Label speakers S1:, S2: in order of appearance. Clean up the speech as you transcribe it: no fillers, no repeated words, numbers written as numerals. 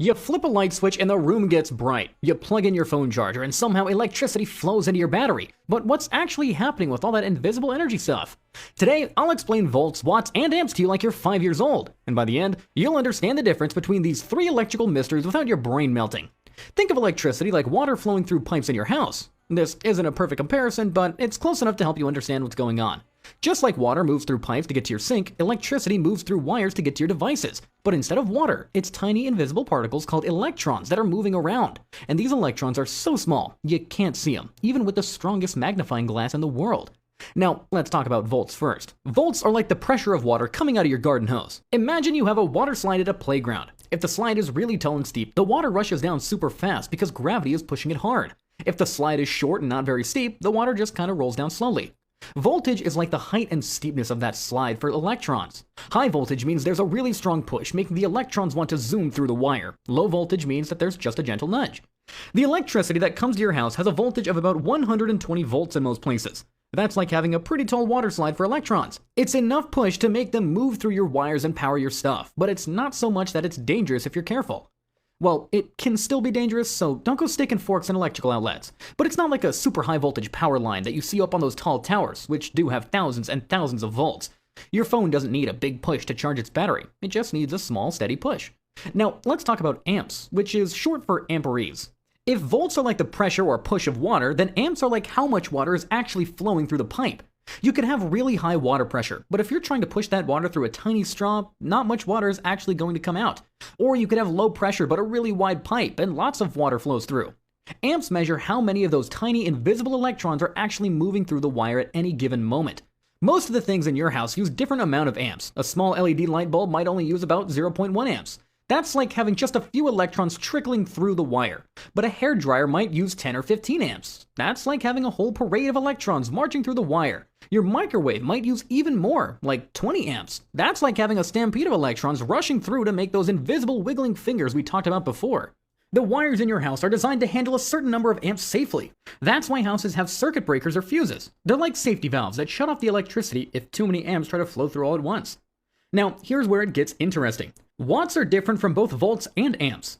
S1: You flip a light switch and the room gets bright. You plug in your phone charger and somehow electricity flows into your battery. But what's actually happening with all that invisible energy stuff? Today, I'll explain volts, watts, and amps to you like you're 5 years old. And by the end, you'll understand the difference between these three electrical mysteries without your brain melting. Think of electricity like water flowing through pipes in your house. This isn't a perfect comparison, but it's close enough to help you understand what's going on. Just like water moves through pipes to get to your sink, electricity moves through wires to get to your devices. But instead of water, it's tiny invisible particles called electrons that are moving around. And these electrons are so small, you can't see them, even with the strongest magnifying glass in the world. Now, let's talk about volts first. Volts are like the pressure of water coming out of your garden hose. Imagine you have a water slide at a playground. If the slide is really tall and steep, the water rushes down super fast because gravity is pushing it hard. If the slide is short and not very steep, the water just kind of rolls down slowly. Voltage is like the height and steepness of that slide for electrons. High voltage means there's a really strong push, making the electrons want to zoom through the wire. Low voltage means that there's just a gentle nudge. The electricity that comes to your house has a voltage of about 120 volts in most places. That's like having a pretty tall water slide for electrons. It's enough push to make them move through your wires and power your stuff, but it's not so much that it's dangerous if you're careful. Well, it can still be dangerous, so don't go sticking forks in electrical outlets. But it's not like a super high voltage power line that you see up on those tall towers, which do have thousands and thousands of volts. Your phone doesn't need a big push to charge its battery. It just needs a small, steady push. Now, let's talk about amps, which is short for amperes. If volts are like the pressure or push of water, then amps are like how much water is actually flowing through the pipe. You can have really high water pressure, but if you're trying to push that water through a tiny straw, not much water is actually going to come out. Or you could have low pressure but a really wide pipe and lots of water flows through. Amps measure how many of those tiny invisible electrons are actually moving through the wire at any given moment. Most of the things in your house use different amount of amps. A small LED light bulb might only use about 0.1 amps. That's like having just a few electrons trickling through the wire. But a hairdryer might use 10 or 15 amps. That's like having a whole parade of electrons marching through the wire. Your microwave might use even more, like 20 amps. That's like having a stampede of electrons rushing through to make those invisible wiggling fingers we talked about before. The wires in your house are designed to handle a certain number of amps safely. That's why houses have circuit breakers or fuses. They're like safety valves that shut off the electricity if too many amps try to flow through all at once. Now, here's where it gets interesting. Watts are different from both volts and amps.